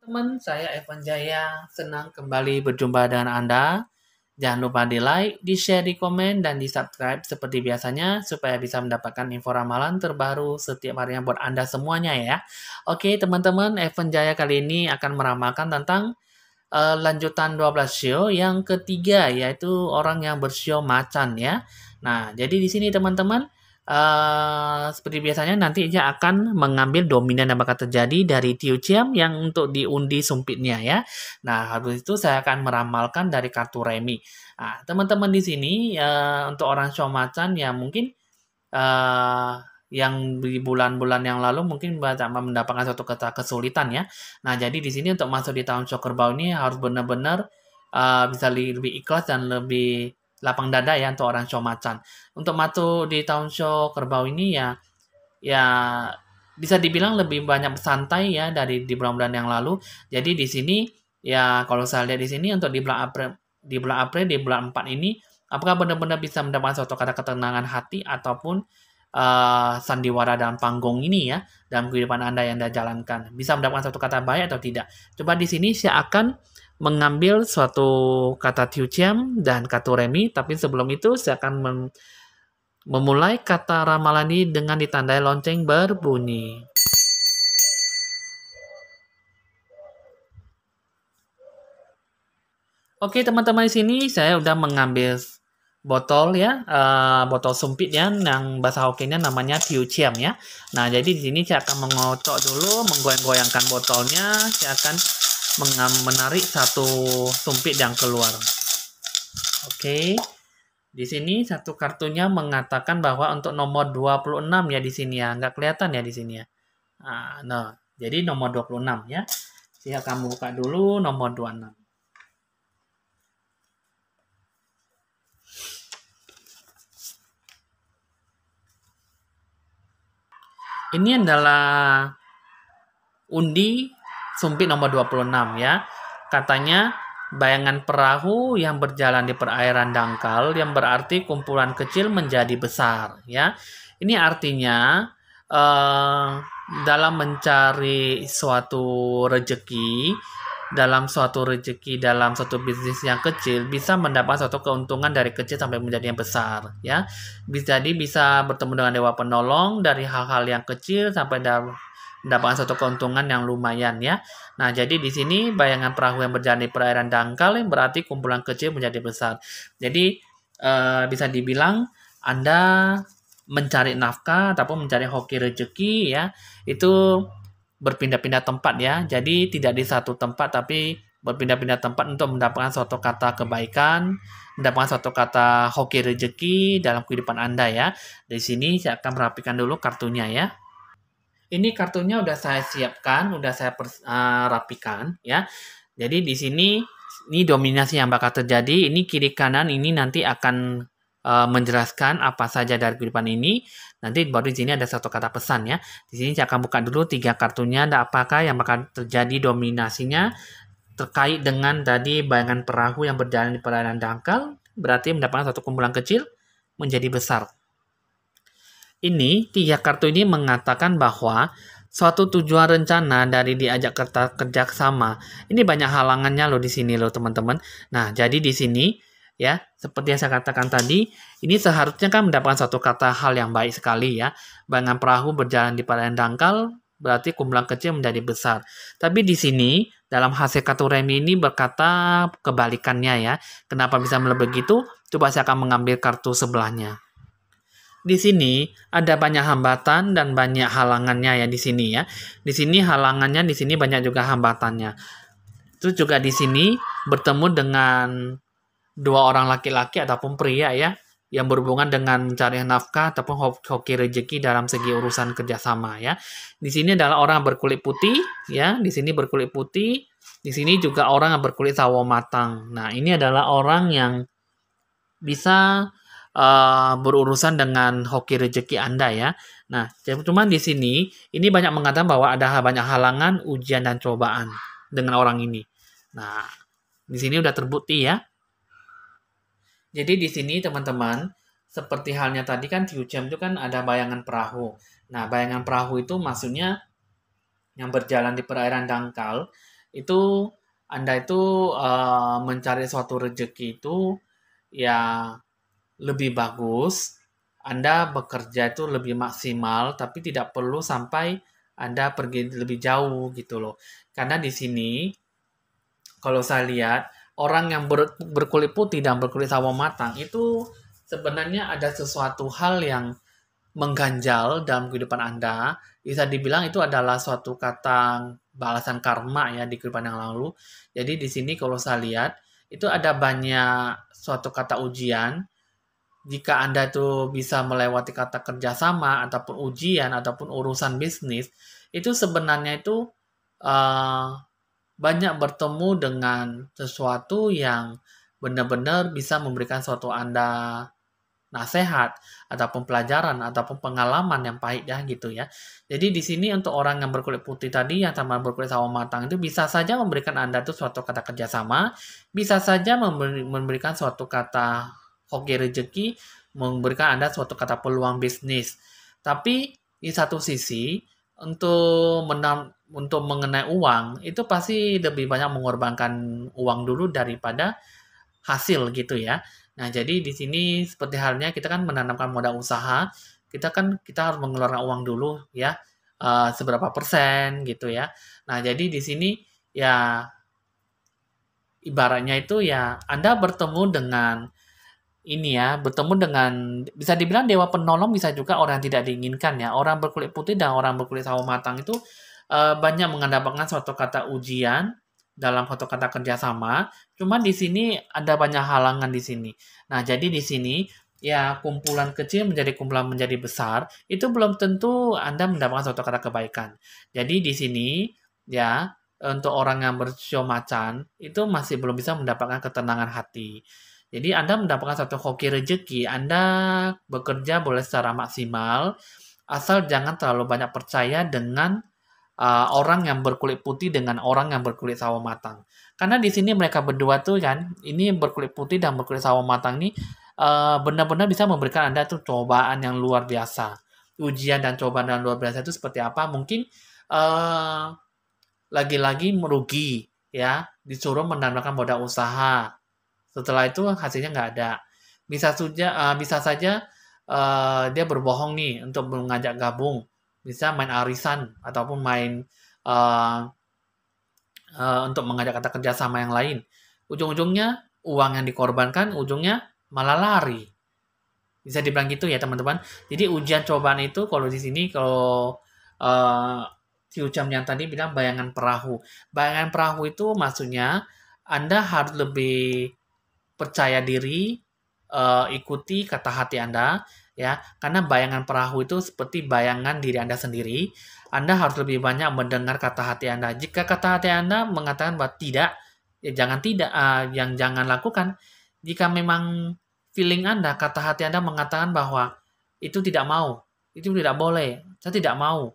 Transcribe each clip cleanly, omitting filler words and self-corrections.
Teman, saya Evan Jaya. Senang kembali berjumpa dengan Anda. Jangan lupa di like, di share, di komen, dan di subscribe seperti biasanya supaya bisa mendapatkan info ramalan terbaru setiap harinya buat Anda semuanya ya. Oke teman-teman, Evan Jaya kali ini akan meramalkan tentang lanjutan 12 show yang ketiga yaitu orang yang bersio macan ya. Nah, jadi di sini teman-teman seperti biasanya nanti dia akan mengambil dominan yang bakal terjadi dari Tiu Chiam yang untuk diundi sumpitnya ya. Nah, habis itu saya akan meramalkan dari kartu remi. Nah, teman-teman di sini untuk orang show macan ya mungkin eh, yang di bulan-bulan yang lalu mungkin banyak mendapatkan suatu kata kesulitan ya. Nah, jadi di sini untuk masuk di tahun show kerbau ini harus benar-benar bisa lebih ikhlas dan lebih lapang dada ya untuk orang show macan. Untuk masuk di tahun show kerbau ini ya bisa dibilang lebih banyak santai ya dari di bulan-bulan yang lalu. Jadi di sini ya kalau saya lihat di sini untuk di bulan April di bulan 4 ini apakah benar-benar bisa mendapatkan suatu kata ketenangan hati ataupun sandiwara dalam panggung ini ya dalam kehidupan Anda yang Anda jalankan. Bisa mendapatkan suatu kata baik atau tidak. Coba di sini saya akan mengambil suatu kata Tiu Chiam dan kata Remi, tapi sebelum itu saya akan memulai kata ramalan ini dengan ditandai lonceng berbunyi. Oke teman-teman di sini saya udah mengambil botol ya, botol sumpit ya, yang bahasa Hokkiennya namanya Tiu Chiam ya. Nah jadi di sini saya akan mengocok dulu, menggoyang-goyangkan botolnya, saya akan menarik satu sumpit yang keluar. Oke. Di sini satu kartunya mengatakan bahwa untuk nomor 26 ya di sini ya. Nggak kelihatan ya di sini ya. Nah, jadi nomor 26 ya. Saya akan buka dulu nomor 26. Ini adalah undi sumpit nomor 26 ya. Katanya bayangan perahu yang berjalan di perairan dangkal yang berarti kumpulan kecil menjadi besar ya. Ini artinya dalam mencari suatu rejeki dalam suatu bisnis yang kecil bisa mendapat suatu keuntungan dari kecil sampai menjadi yang besar ya. Bisa bertemu dengan dewa penolong dari hal-hal yang kecil sampai mendapatkan suatu keuntungan yang lumayan ya. Nah, jadi di sini bayangan perahu yang berjalan di perairan dangkal yang berarti kumpulan kecil menjadi besar. Jadi bisa dibilang Anda mencari nafkah ataupun mencari hoki rezeki ya, itu berpindah-pindah tempat ya. Jadi tidak di satu tempat tapi berpindah-pindah tempat untuk mendapatkan suatu kata kebaikan, mendapatkan suatu kata hoki rezeki dalam kehidupan Anda ya. Di sini saya akan merapikan dulu kartunya ya. Ini kartunya udah saya siapkan, udah saya rapikan ya. Jadi di sini ini dominasi yang bakal terjadi. Ini kiri kanan ini nanti akan menjelaskan apa saja dari kehidupan ini. Nanti baru di sini ada satu kata pesan ya. Di sini saya akan buka dulu 3 kartunya. Ada apakah yang bakal terjadi dominasinya terkait dengan tadi bayangan perahu yang berjalan di perairan dangkal. Berarti mendapatkan satu kumpulan kecil menjadi besar. Ini 3 kartu ini mengatakan bahwa suatu tujuan rencana dari diajak kerja sama. Ini banyak halangannya loh di sini loh teman-teman. Nah, jadi di sini ya, seperti yang saya katakan tadi, ini seharusnya kan mendapatkan satu kata hal yang baik sekali ya. Bayangan perahu berjalan di perairan dangkal, berarti kumpulan kecil menjadi besar. Tapi di sini, dalam hasil kartu remi ini berkata kebalikannya ya. Kenapa bisa begitu? Coba saya akan mengambil kartu sebelahnya. Di sini ada banyak hambatan dan banyak halangannya ya di sini ya. Di sini halangannya, di sini banyak juga hambatannya. Terus juga di sini bertemu dengan 2 orang laki-laki ataupun pria ya yang berhubungan dengan mencari nafkah ataupun hoki rezeki dalam segi urusan kerjasama ya. Di sini adalah orang berkulit putih ya. Di sini berkulit putih. Di sini juga orang yang berkulit sawo matang. Nah ini adalah orang yang bisa berurusan dengan hoki rezeki Anda ya. Nah, cuman di sini ini banyak mengatakan bahwa ada banyak halangan, ujian dan cobaan dengan orang ini. Nah, di sini udah terbukti ya. Jadi di sini teman-teman, seperti halnya tadi kan Tiu Chiam itu kan ada bayangan perahu. Nah, bayangan perahu itu maksudnya yang berjalan di perairan dangkal itu Anda itu mencari suatu rezeki itu ya lebih bagus, Anda bekerja itu lebih maksimal, tapi tidak perlu sampai Anda pergi lebih jauh gitu loh. Karena di sini, kalau saya lihat, orang yang berkulit putih dan berkulit sawo matang itu sebenarnya ada sesuatu hal yang mengganjal dalam kehidupan Anda. Bisa dibilang itu adalah suatu kata balasan karma ya di kehidupan yang lalu. Jadi di sini kalau saya lihat, itu ada banyak suatu kata ujian jika Anda tuh bisa melewati kata kerjasama ataupun ujian ataupun urusan bisnis, itu sebenarnya itu uh, banyak bertemu dengan sesuatu yang benar-benar bisa memberikan suatu Anda nasihat ataupun pelajaran ataupun pengalaman yang pahit ya gitu ya. Jadi di sini untuk orang yang berkulit putih tadi yang sama berkulit sawo matang itu bisa saja memberikan Anda tuh suatu kata kerjasama, bisa saja memberikan suatu kata hoki rezeki, memberikan Anda suatu kata peluang bisnis. Tapi di satu sisi untuk mengenai uang itu pasti lebih banyak mengorbankan uang dulu daripada hasil gitu ya. Nah, jadi di sini seperti halnya kita kan menanamkan modal usaha, kita harus mengeluarkan uang dulu ya, seberapa persen gitu ya. Nah, jadi di sini ya ibaratnya itu ya Anda bertemu dengan ini ya, bertemu dengan bisa dibilang dewa penolong, bisa juga orang yang tidak diinginkan ya. Orang berkulit putih dan orang berkulit sawo matang itu banyak mengandalkan suatu kata ujian dalam suatu kata kerjasama. Cuma di sini ada banyak halangan di sini. Nah, jadi di sini ya kumpulan kecil menjadi kumpulan menjadi besar itu belum tentu Anda mendapatkan suatu kata kebaikan. Jadi di sini ya untuk orang yang bersio macan itu masih belum bisa mendapatkan ketenangan hati. Jadi Anda mendapatkan satu hoki rezeki, Anda bekerja boleh secara maksimal, asal jangan terlalu banyak percaya dengan orang yang berkulit putih dengan orang yang berkulit sawo matang. Karena di sini mereka berdua tuh kan, ini berkulit putih dan berkulit sawo matang ini benar-benar bisa memberikan Anda tuh cobaan yang luar biasa. Ujian dan cobaan yang luar biasa itu seperti apa? Mungkin uh, lagi-lagi merugi ya, disuruh menambahkan modal usaha. Setelah itu hasilnya nggak ada. Bisa saja dia berbohong nih untuk mengajak gabung, bisa main arisan ataupun main eh, untuk mengajak kata kerja sama yang lain. Ujung-ujungnya uang yang dikorbankan, ujungnya malah lari. Bisa dibilang gitu ya teman-teman. Jadi ujian cobaan itu kalau di sini kalau uh, si Ucam yang tadi bilang bayangan perahu. Bayangan perahu itu maksudnya Anda harus lebih percaya diri, ikuti kata hati Anda, ya. Karena bayangan perahu itu seperti bayangan diri Anda sendiri. Anda harus lebih banyak mendengar kata hati Anda. Jika kata hati Anda mengatakan bahwa tidak, ya jangan tidak, yang jangan lakukan. Jika memang feeling Anda, kata hati Anda mengatakan bahwa itu tidak mau, itu tidak boleh, saya tidak mau.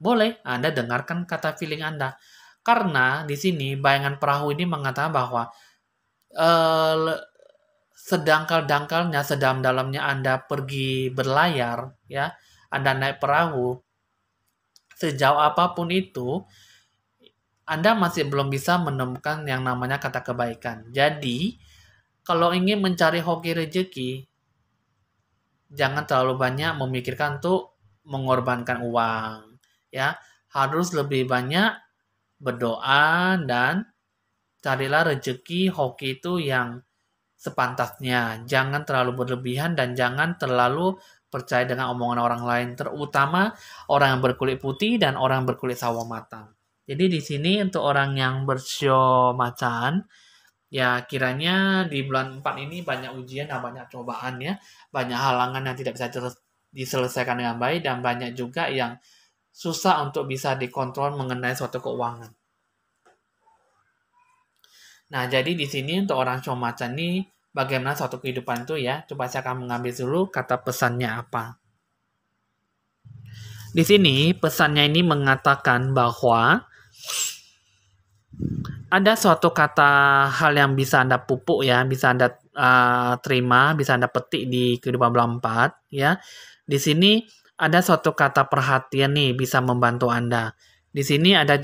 Boleh, Anda dengarkan kata feeling Anda. Karena di sini bayangan perahu ini mengatakan bahwa eh, sedangkal-dangkalnya, sedalam-dalamnya Anda pergi berlayar, ya, Anda naik perahu, sejauh apapun itu, Anda masih belum bisa menemukan yang namanya kata kebaikan. Jadi, kalau ingin mencari hoki rezeki, jangan terlalu banyak memikirkan untuk mengorbankan uang, ya. Harus lebih banyak berdoa dan carilah rezeki hoki itu yang sepantasnya. Jangan terlalu berlebihan dan jangan terlalu percaya dengan omongan orang lain, terutama orang yang berkulit putih dan orang yang berkulit sawo matang. Jadi di sini untuk orang yang bersio macan, ya kiranya di bulan 4 ini banyak ujian dan banyak cobaan ya, banyak halangan yang tidak bisa diselesaikan dengan baik dan banyak juga yang susah untuk bisa dikontrol mengenai suatu keuangan. Nah, jadi di sini untuk orang show macan ini bagaimana suatu kehidupan itu ya. Coba saya akan mengambil dulu kata pesannya apa. Di sini pesannya ini mengatakan bahwa ada suatu kata hal yang bisa Anda pupuk ya, bisa Anda terima, bisa Anda petik di kehidupan bulan 4 ya. Di sini ada suatu kata perhatian nih bisa membantu Anda. Di sini ada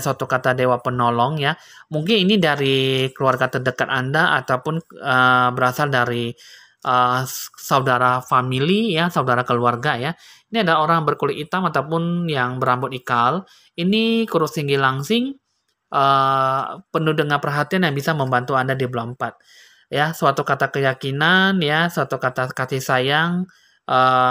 suatu kata dewa penolong ya. Mungkin ini dari keluarga terdekat Anda ataupun berasal dari saudara family ya, saudara keluarga ya. Ini ada orang berkulit hitam ataupun yang berambut ikal. Ini kurus tinggi langsing, penuh dengan perhatian yang bisa membantu Anda di bulan 4. Ya, suatu kata keyakinan ya, suatu kata kasih sayang,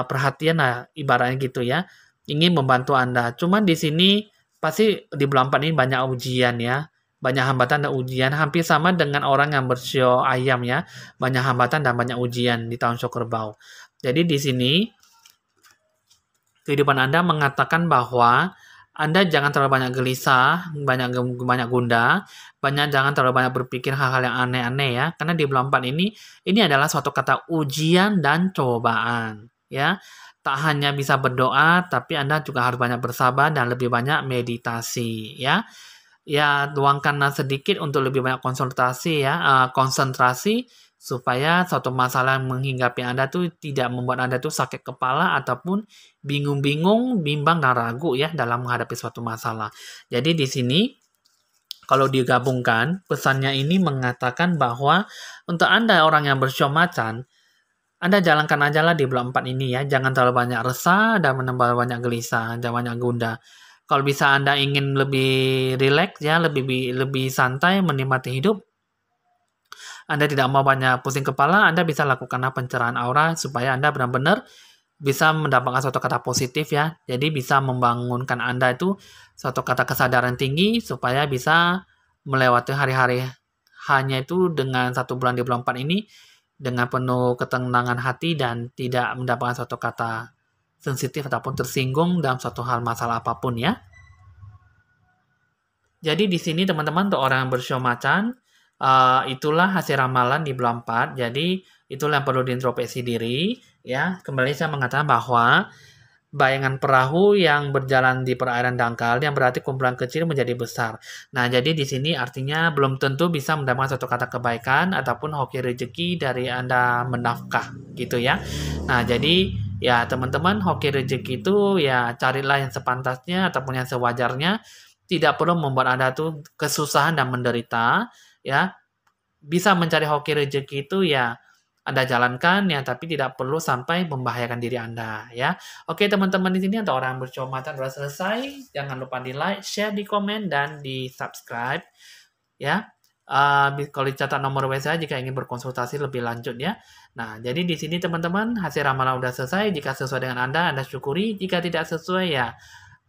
perhatian lah ibaratnya gitu ya. Ingin membantu Anda. Cuman di sini pasti di bulan 4 ini banyak ujian ya. Banyak hambatan dan ujian, hampir sama dengan orang yang bersio ayam ya. Banyak hambatan dan banyak ujian di tahun Syok Kerbau. Jadi di sini kehidupan Anda mengatakan bahwa Anda jangan terlalu banyak gelisah, banyak gundah, jangan terlalu banyak berpikir hal-hal yang aneh-aneh ya. Karena di bulan 4 ini adalah suatu kata ujian dan cobaan ya. Tak hanya bisa berdoa, tapi Anda juga harus banyak bersabar dan lebih banyak meditasi ya. Ya, luangkanlah sedikit untuk lebih banyak konsentrasi supaya suatu masalah yang menghinggapi Anda tuh tidak membuat Anda tuh sakit kepala ataupun bingung-bingung, bimbang dan ragu ya dalam menghadapi suatu masalah. Jadi di sini kalau digabungkan, pesannya ini mengatakan bahwa untuk Anda orang yang bersio macan, Anda jalankan aja lah di bulan 4 ini ya. Jangan terlalu banyak resah dan menambah banyak gelisah, jangan banyak gundah. Kalau bisa Anda ingin lebih rileks ya, lebih santai menikmati hidup, Anda tidak mau banyak pusing kepala, Anda bisa lakukan pencerahan aura supaya Anda benar-benar bisa mendapatkan suatu kata positif ya. Jadi bisa membangunkan Anda itu suatu kata kesadaran tinggi supaya bisa melewati hari-hari hanya itu dengan 1 bulan di bulan 4 ini dengan penuh ketenangan hati dan tidak mendapatkan suatu kata sensitif ataupun tersinggung dalam suatu hal masalah apapun ya. Jadi di sini teman-teman untuk orang yang bersio macan, itulah hasil ramalan di bulan 4. Jadi itulah yang perlu diintrospeksi diri ya. Kembali saya mengatakan bahwa bayangan perahu yang berjalan di perairan dangkal yang berarti kumpulan kecil menjadi besar. Nah, jadi di sini artinya belum tentu bisa mendapatkan suatu kata kebaikan ataupun hoki rezeki dari Anda menafkah gitu ya. Nah, jadi ya teman-teman hoki rezeki itu ya carilah yang sepantasnya ataupun yang sewajarnya. Tidak perlu membuat Anda tuh kesusahan dan menderita ya. Bisa mencari hoki rezeki itu ya Anda jalankan ya, tapi tidak perlu sampai membahayakan diri Anda ya. Oke teman-teman, di sini untuk orang yang bercoba sudah selesai. Jangan lupa di like, share, di komen dan di subscribe ya. Kalau dicatat nomor WA jika ingin berkonsultasi lebih lanjut ya. Nah, jadi di sini teman-teman hasil ramalan sudah selesai. Jika sesuai dengan Anda syukuri. Jika tidak sesuai ya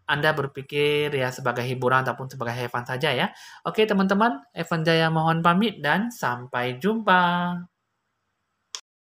Anda berpikir ya sebagai hiburan ataupun sebagai have fun saja ya. Oke teman-teman, Evan Jaya mohon pamit dan sampai jumpa.